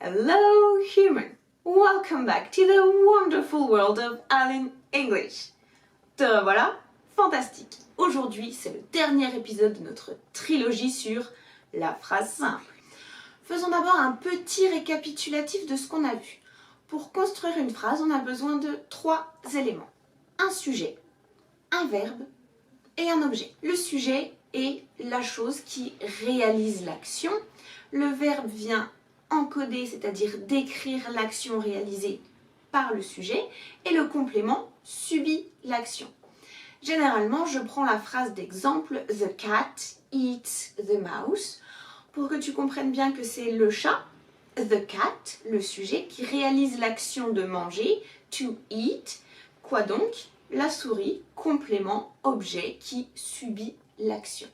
Hello human! Welcome back to the wonderful world of Alan English. Te revoilà, fantastique! Aujourd'hui, c'est le dernier épisode de notre trilogie sur la phrase simple. Faisons d'abord un petit récapitulatif de ce qu'on a vu. Pour construire une phrase, on a besoin de 3 éléments. Un sujet, un verbe et un objet. Le sujet est la chose qui réalise l'action. Le verbe vient encoder, c'est-à-dire décrire l'action réalisée par le sujet. Et le complément subit l'action. Généralement, je prends la phrase d'exemple « The cat eats the mouse » pour que tu comprennes bien que c'est le chat, the cat, le sujet, qui réalise l'action de manger, to eat. Quoi donc? La souris, complément, objet qui subit l'action.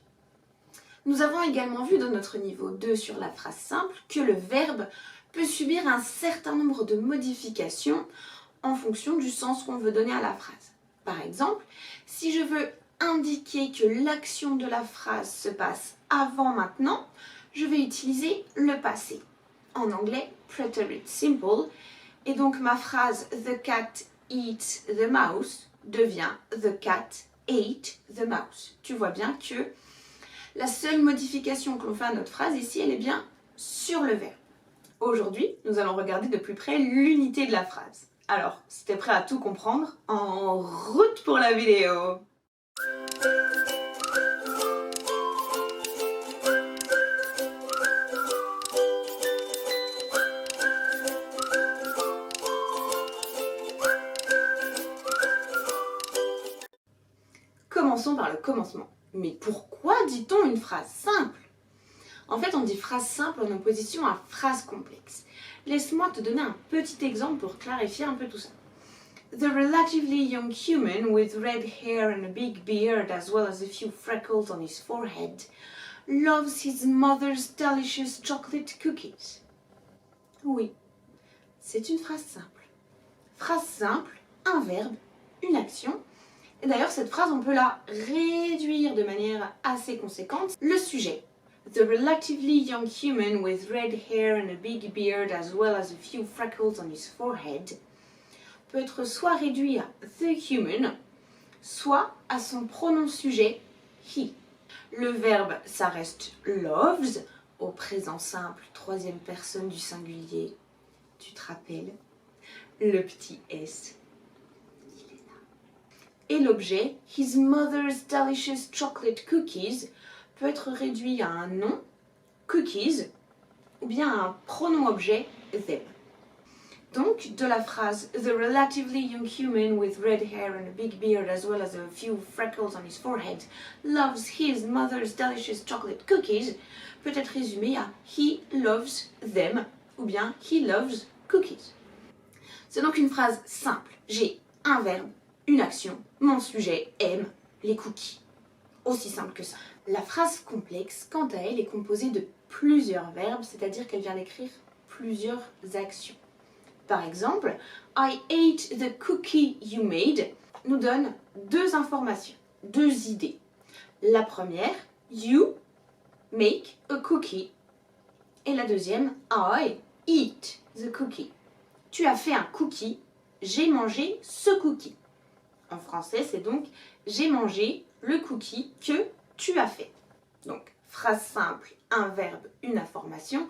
Nous avons également vu dans notre niveau 2 sur la phrase simple que le verbe peut subir un certain nombre de modifications en fonction du sens qu'on veut donner à la phrase. Par exemple, si je veux indiquer que l'action de la phrase se passe avant maintenant, je vais utiliser le passé. En anglais, preterite simple. Et donc ma phrase « The cat eats the mouse » devient « The cat ate the mouse ». Tu vois bien que la seule modification que l'on fait à notre phrase ici, elle est bien sur le verbe. Aujourd'hui, nous allons regarder de plus près l'unité de la phrase. Alors, si tu es prêt à tout comprendre, en route pour la vidéo! Commençons par le commencement. Mais pourquoi dit-on une phrase simple? En fait, on dit phrase simple en opposition à phrase complexe. Laisse-moi te donner un petit exemple pour clarifier un peu tout ça. The relatively young human with red hair and a big beard as well as a few freckles on his forehead loves his mother's delicious chocolate cookies. Oui, c'est une phrase simple. Phrase simple, un verbe, une action. Et d'ailleurs, cette phrase, on peut la réduire de manière assez conséquente. Le sujet. The relatively young human with red hair and a big beard as well as a few freckles on his forehead peut être soit réduit à the human, soit à son pronom sujet he. Le verbe, ça reste loves, au présent simple, troisième personne du singulier. Tu te rappelles? Le petit S. Et l'objet, his mother's delicious chocolate cookies, peut être réduit à un nom, cookies, ou bien à un pronom objet, them. Donc, de la phrase The relatively young human with red hair and a big beard as well as a few freckles on his forehead loves his mother's delicious chocolate cookies peut être résumé à He loves them, ou bien He loves cookies. C'est donc une phrase simple. J'ai un verbe, une action, mon sujet aime les cookies. Aussi simple que ça. La phrase complexe, quant à elle, est composée de plusieurs verbes, c'est-à-dire qu'elle vient décrire plusieurs actions. Par exemple, I ate the cookie you made nous donne 2 informations, 2 idées. La première, you make a cookie. Et la deuxième, I eat the cookie. Tu as fait un cookie, j'ai mangé ce cookie. En français, c'est donc j'ai mangé le cookie que tu as fait. Donc, phrase simple, un verbe, une information.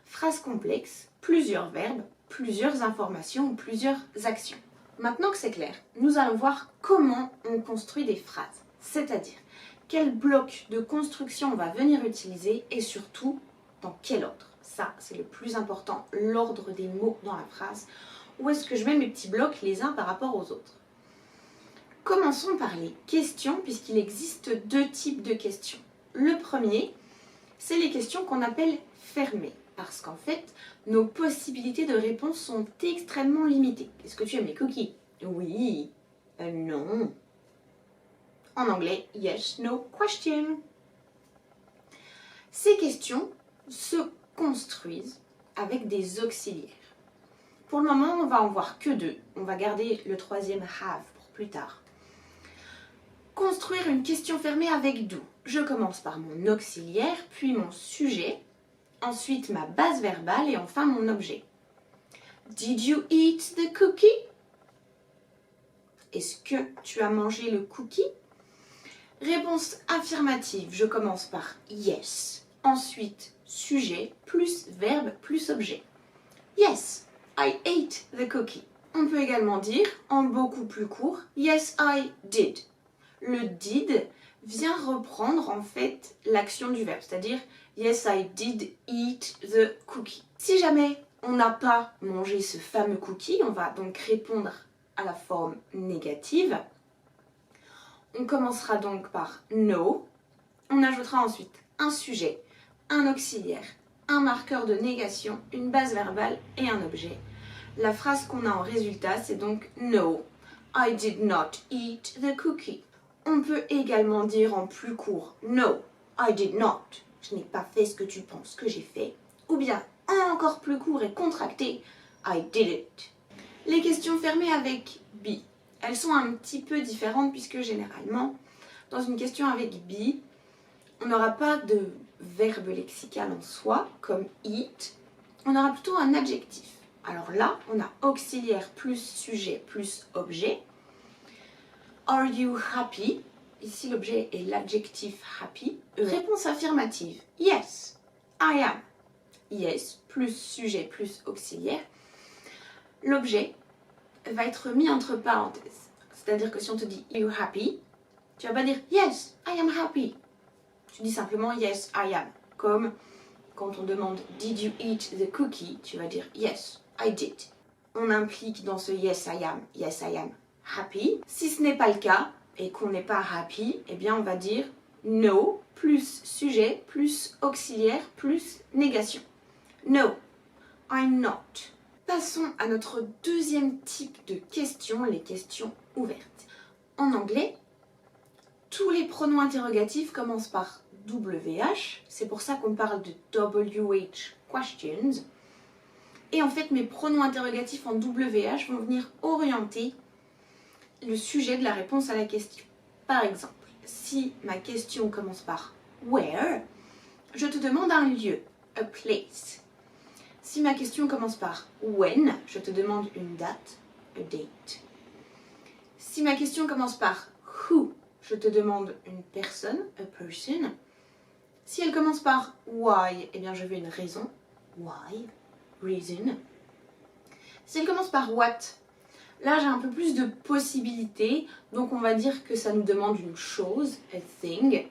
Phrase complexe, plusieurs verbes, plusieurs informations ou plusieurs actions. Maintenant que c'est clair, nous allons voir comment on construit des phrases. C'est-à-dire, quel bloc de construction on va venir utiliser et surtout, dans quel ordre. Ça, c'est le plus important, l'ordre des mots dans la phrase. Où est-ce que je mets mes petits blocs les uns par rapport aux autres? Commençons par les questions, puisqu'il existe 2 types de questions. Le premier, c'est les questions qu'on appelle fermées, parce qu'en fait, nos possibilités de réponse sont extrêmement limitées. Est-ce que tu aimes les cookies? Oui. Non. En anglais, yes, no question. Ces questions se construisent avec des auxiliaires. Pour le moment, on va en voir que 2. On va garder le troisième have pour plus tard. Construire une question fermée avec do. Je commence par mon auxiliaire, puis mon sujet, ensuite ma base verbale et enfin mon objet. Did you eat the cookie? Est-ce que tu as mangé le cookie? Réponse affirmative, je commence par yes. Ensuite, sujet plus verbe plus objet. Yes, I ate the cookie. On peut également dire, en beaucoup plus court, yes, I did. Le did vient reprendre en fait l'action du verbe, c'est-à-dire yes, I did eat the cookie. Si jamais on n'a pas mangé ce fameux cookie, on va donc répondre à la forme négative. On commencera donc par no. On ajoutera ensuite un sujet, un auxiliaire, un marqueur de négation, une base verbale et un objet. La phrase qu'on a en résultat, c'est donc no, I did not eat the cookie. On peut également dire en plus court no, I did not. Je n'ai pas fait ce que tu penses que j'ai fait. Ou bien encore plus court et contracté, I did it. Les questions fermées avec be. Elles sont un petit peu différentes puisque généralement, dans une question avec be, on n'aura pas de verbe lexical en soi, comme eat. On aura plutôt un adjectif. Alors là, on a auxiliaire plus sujet plus objet. Are you happy? Ici, l'objet est l'adjectif happy. Réponse affirmative. Yes, I am. Yes, plus sujet plus auxiliaire. L'objet va être mis entre parenthèses. C'est-à-dire que si on te dit Are you happy? Tu vas pas dire Yes, I am happy. Tu dis simplement Yes, I am. Comme quand on demande Did you eat the cookie? Tu vas dire Yes, I did. On implique dans ce Yes, I am happy. Si ce n'est pas le cas et qu'on n'est pas happy, eh bien on va dire No plus sujet plus auxiliaire plus négation. No, I'm not. Passons à notre deuxième type de questions, les questions ouvertes. En anglais, tous les pronoms interrogatifs commencent par WH, c'est pour ça qu'on parle de WH questions. Et en fait, mes pronoms interrogatifs en WH vont venir orienter le sujet de la réponse à la question. Par exemple, si ma question commence par where, je te demande un lieu, a place. Si ma question commence par when, je te demande une date, a date. Si ma question commence par who, je te demande une personne, a person. Si elle commence par why, eh bien je veux une raison, why, reason. Si elle commence par what, là j'ai un peu plus de possibilités, donc on va dire que ça nous demande une chose, a thing.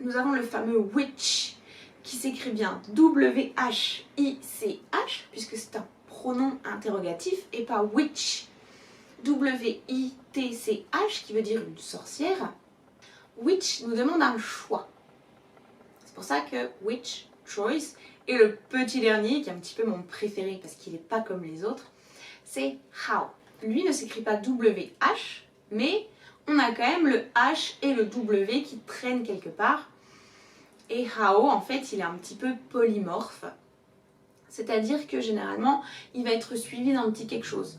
Nous avons le fameux which, qui s'écrit bien W-H-I-C-H, puisque c'est un pronom interrogatif, et pas which, W-I-T-C-H, qui veut dire une sorcière. Which nous demande un choix. C'est pour ça que which, choice, et le petit dernier, qui est un petit peu mon préféré, parce qu'il n'est pas comme les autres, c'est how. Lui ne s'écrit pas W-H, mais on a quand même le H et le W qui traînent quelque part. Et how, en fait, il est un petit peu polymorphe. C'est-à-dire que généralement, il va être suivi d'un petit quelque chose.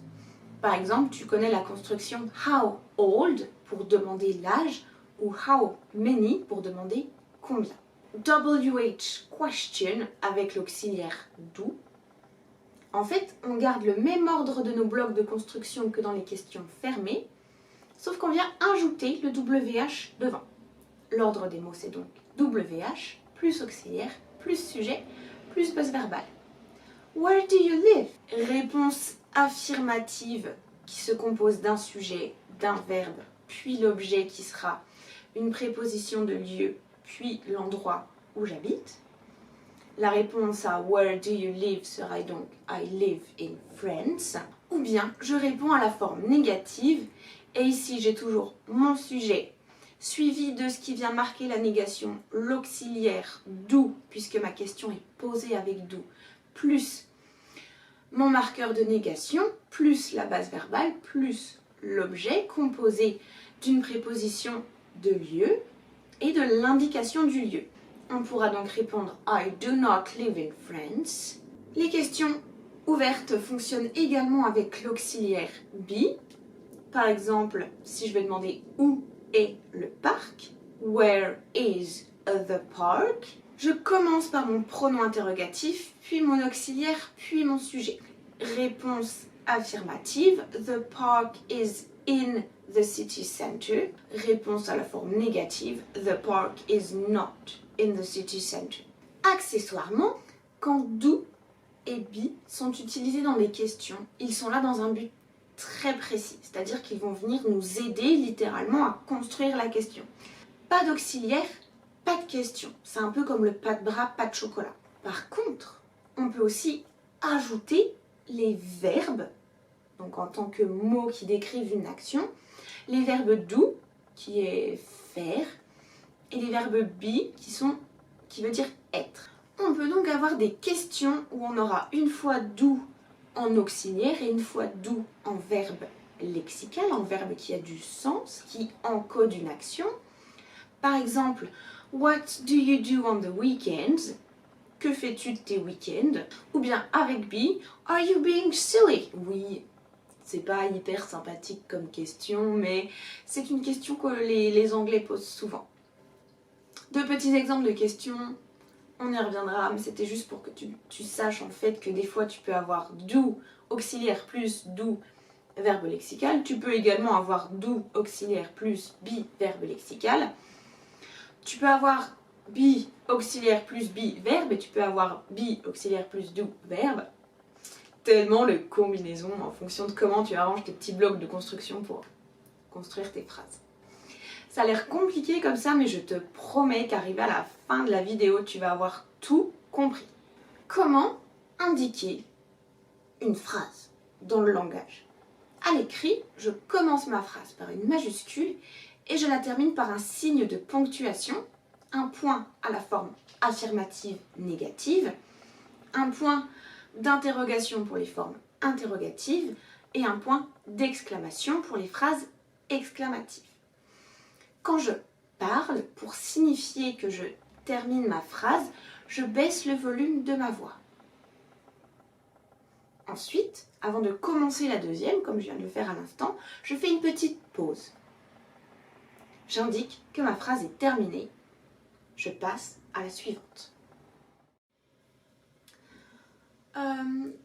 Par exemple, tu connais la construction how old pour demander l'âge ou how many pour demander combien. WH question avec l'auxiliaire do. En fait, on garde le même ordre de nos blocs de construction que dans les questions fermées, sauf qu'on vient ajouter le WH devant. L'ordre des mots, c'est donc WH, plus auxiliaire, plus sujet, plus base verbale. Where do you live? Réponse affirmative qui se compose d'un sujet, d'un verbe, puis l'objet qui sera une préposition de lieu, puis l'endroit où j'habite. La réponse à Where do you live sera donc I live in France. Ou bien je réponds à la forme négative et ici j'ai toujours mon sujet suivi de ce qui vient marquer la négation, l'auxiliaire do, puisque ma question est posée avec do, plus mon marqueur de négation, plus la base verbale, plus l'objet composé d'une préposition de lieu et de l'indication du lieu. On pourra donc répondre I do not live in France. Les questions ouvertes fonctionnent également avec l'auxiliaire be. Par exemple, si je vais demander où est le parc, where is the park, je commence par mon pronom interrogatif, puis mon auxiliaire, puis mon sujet. Réponse affirmative, the park is in the city center. Réponse à la forme négative, the park is not in the city center. Accessoirement, quand do et be sont utilisés dans des questions, ils sont là dans un but très précis, c'est-à-dire qu'ils vont venir nous aider littéralement à construire la question. Pas d'auxiliaire, pas de question. C'est un peu comme le pas de bras, pas de chocolat. Par contre, on peut aussi ajouter les verbes, donc en tant que mots qui décrivent une action, les verbes do, qui est faire, et les verbes be, qui veut dire être. On peut donc avoir des questions où on aura une fois do en auxiliaire et une fois do en verbe lexical, en verbe qui a du sens, qui encode une action. Par exemple, what do you do on the weekends? Que fais-tu de tes week-ends? Ou bien avec be, are you being silly? Oui, c'est pas hyper sympathique comme question, mais c'est une question que les Anglais posent souvent. Deux petits exemples de questions, on y reviendra, mais c'était juste pour que tu saches en fait que des fois tu peux avoir do auxiliaire plus do verbe lexical. Tu peux également avoir do auxiliaire plus be verbe lexical. Tu peux avoir be auxiliaire plus be verbe et tu peux avoir be auxiliaire plus do verbe. Tellement de combinaisons en fonction de comment tu arranges tes petits blocs de construction pour construire tes phrases. Ça a l'air compliqué comme ça, mais je te promets qu'arrivé à la fin de la vidéo, tu vas avoir tout compris. Comment indiquer une phrase dans le langage? À l'écrit, je commence ma phrase par une majuscule et je la termine par un signe de ponctuation, un point à la forme affirmative négative, un point d'interrogation pour les formes interrogatives et un point d'exclamation pour les phrases exclamatives. Quand je parle, pour signifier que je termine ma phrase, je baisse le volume de ma voix. Ensuite, avant de commencer la deuxième, comme je viens de le faire à l'instant, je fais une petite pause. J'indique que ma phrase est terminée. Je passe à la suivante.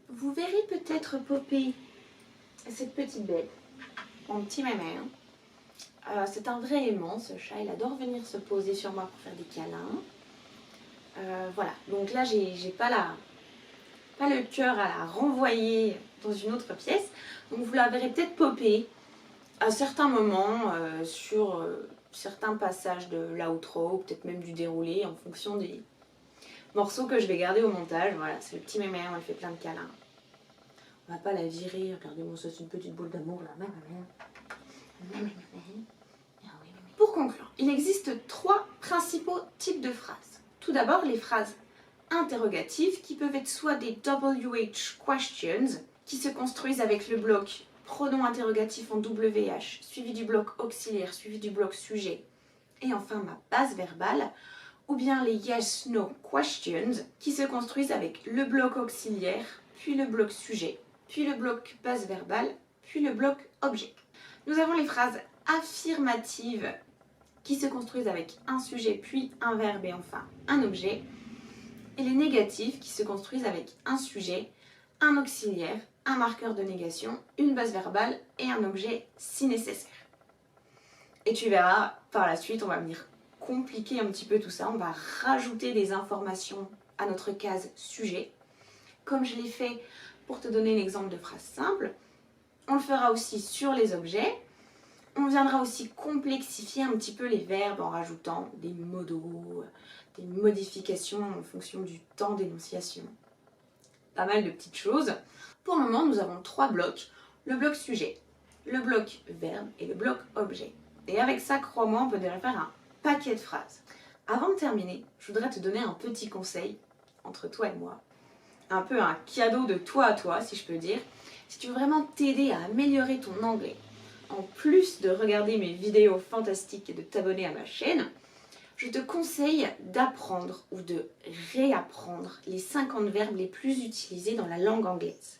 Vous verrez peut-être popper cette petite bête, mon petit mémé. C'est un vrai aimant, ce chat. Il adore venir se poser sur moi pour faire des câlins. Voilà, donc là, j'ai pas le cœur à la renvoyer dans une autre pièce. Donc vous la verrez peut-être popper à certains moments sur certains passages de l'outro, peut-être même du déroulé, en fonction des morceaux que je vais garder au montage. Voilà, c'est le petit mémé, on lui fait plein de câlins. On va pas la virer, regardez-moi ça, c'est une petite boule d'amour là. Pour conclure, il existe trois principaux types de phrases. Tout d'abord, les phrases interrogatives qui peuvent être soit des WH questions qui se construisent avec le bloc pronom interrogatif en WH suivi du bloc auxiliaire suivi du bloc sujet et enfin ma base verbale, ou bien les yes-no questions qui se construisent avec le bloc auxiliaire puis le bloc sujet puis le bloc base verbale puis le bloc objet. Nous avons les phrases affirmatives qui se construisent avec un sujet puis un verbe et enfin un objet, et les négatives qui se construisent avec un sujet, un auxiliaire, un marqueur de négation, une base verbale et un objet si nécessaire. Et tu verras, par la suite, on va venir compliquer un petit peu tout ça, on va rajouter des informations à notre case sujet. Comme je l'ai fait pour te donner l'exemple de phrase simple, on le fera aussi sur les objets. On viendra aussi complexifier un petit peu les verbes en rajoutant des modos, des modifications en fonction du temps d'énonciation. Pas mal de petites choses. Pour le moment, nous avons trois blocs. Le bloc sujet, le bloc verbe et le bloc objet. Et avec ça, crois-moi, on peut déjà faire un paquet de phrases. Avant de terminer, je voudrais te donner un petit conseil entre toi et moi. Un peu un cadeau de toi à toi, si je peux dire. Si tu veux vraiment t'aider à améliorer ton anglais, en plus de regarder mes vidéos fantastiques et de t'abonner à ma chaîne, je te conseille d'apprendre ou de réapprendre les 50 verbes les plus utilisés dans la langue anglaise.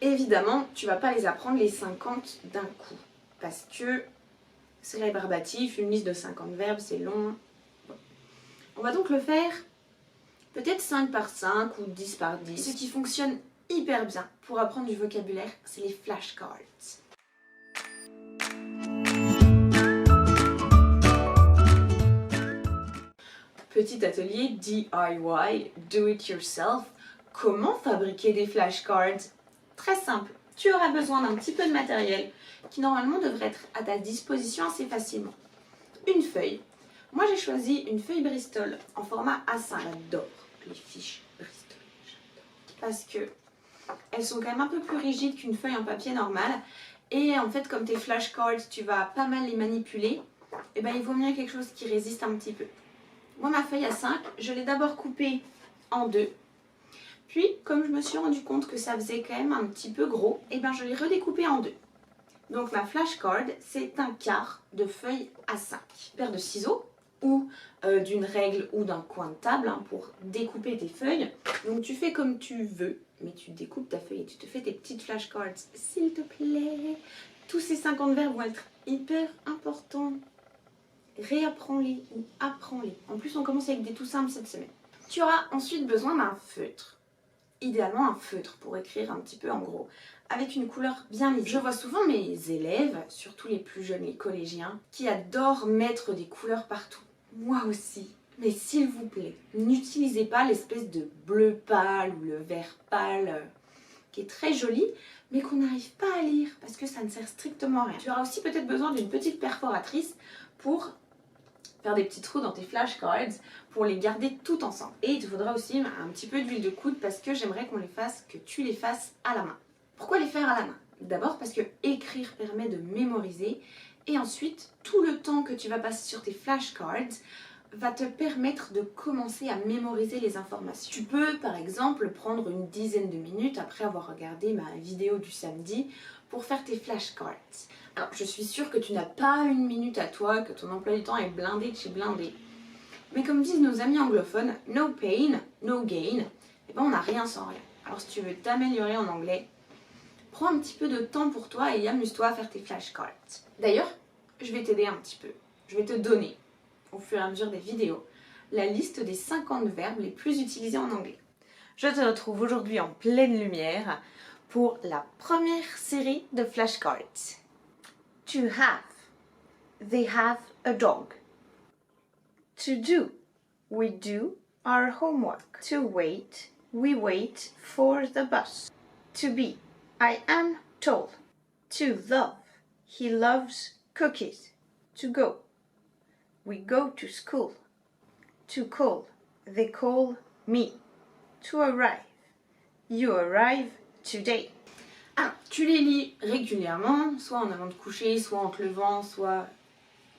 Évidemment, tu ne vas pas les apprendre les 50 d'un coup, parce que c'est rébarbatif, une liste de 50 verbes, c'est long. Bon. On va donc le faire peut-être 5 par 5 ou 10 par 10, ce qui fonctionne hyper bien pour apprendre du vocabulaire, c'est les flashcards. Petit atelier DIY, do it yourself. Comment fabriquer des flashcards? Très simple. Tu auras besoin d'un petit peu de matériel qui normalement devrait être à ta disposition assez facilement. Une feuille. Moi j'ai choisi une feuille Bristol en format A5. J'adore les fiches Bristol. Parce que elles sont quand même un peu plus rigides qu'une feuille en papier normale. Et en fait, comme tes flashcards, tu vas pas mal les manipuler, et ben il vaut mieux quelque chose qui résiste un petit peu. Moi, ma feuille A5, je l'ai d'abord coupée en deux. Puis, comme je me suis rendu compte que ça faisait quand même un petit peu gros, et ben je l'ai redécoupée en deux. Donc ma flashcard, c'est un quart de feuille A5. Une paire de ciseaux ou d'une règle ou d'un coin de table pour découper tes feuilles. Donc tu fais comme tu veux, mais tu découpes ta feuille et tu te fais tes petites flashcards, s'il te plaît. Tous ces 50 verbes vont être hyper importants. Réapprends-les ou apprends-les. En plus, on commence avec des tout simples cette semaine. Tu auras ensuite besoin d'un feutre. Idéalement un feutre pour écrire un petit peu en gros, avec une couleur bien lisible. Je vois souvent mes élèves, surtout les plus jeunes, les collégiens, qui adorent mettre des couleurs partout. Moi aussi. Mais s'il vous plaît, n'utilisez pas l'espèce de bleu pâle ou le vert pâle qui est très joli, mais qu'on n'arrive pas à lire parce que ça ne sert strictement à rien. Tu auras aussi peut-être besoin d'une petite perforatrice pour faire des petits trous dans tes flashcards pour les garder tout ensemble. Et il te faudra aussi un petit peu d'huile de coude parce que j'aimerais que tu les fasses à la main. Pourquoi les faire à la main? D'abord parce que écrire permet de mémoriser et ensuite tout le temps que tu vas passer sur tes flashcards va te permettre de commencer à mémoriser les informations. Tu peux par exemple prendre une dizaine de minutes après avoir regardé ma vidéo du samedi pour faire tes flashcards. Alors je suis sûre que tu n'as pas une minute à toi, que ton emploi du temps est blindé de chez blindé. Mais comme disent nos amis anglophones, no pain, no gain, et ben on n'a rien sans rien. Alors si tu veux t'améliorer en anglais, prends un petit peu de temps pour toi et amuse-toi à faire tes flashcards. D'ailleurs, je vais t'aider un petit peu. Je vais te donner, au fur et à mesure des vidéos, la liste des 50 verbes les plus utilisés en anglais. Je te retrouve aujourd'hui en pleine lumière pour la première série de flashcards. To have. They have a dog. To do. We do our homework. To wait. We wait for the bus. To be. I am tall. To love. He loves cookies. To go. We go to school. To call. They call me. To arrive. You arrive today. Alors, tu les lis régulièrement, soit en allant te coucher, soit en te levant, soit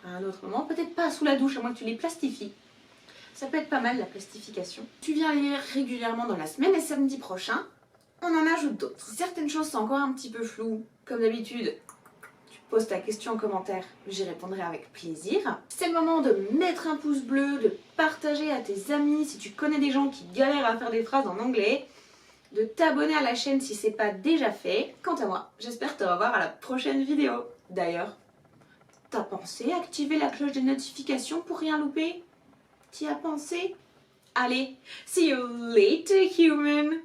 à un autre moment. Peut-être pas sous la douche, à moins que tu les plastifies. Ça peut être pas mal la plastification. Tu viens les lire régulièrement dans la semaine et samedi prochain, on en ajoute d'autres. Si certaines choses sont encore un petit peu floues, comme d'habitude, tu poses ta question en commentaire, j'y répondrai avec plaisir. C'est le moment de mettre un pouce bleu, de partager à tes amis si tu connais des gens qui galèrent à faire des phrases en anglais, de t'abonner à la chaîne si c'est pas déjà fait. Quant à moi, j'espère te revoir à la prochaine vidéo. D'ailleurs, t'as pensé à activer la cloche des notifications pour rien louper? T'y as pensé? Allez, see you later, human!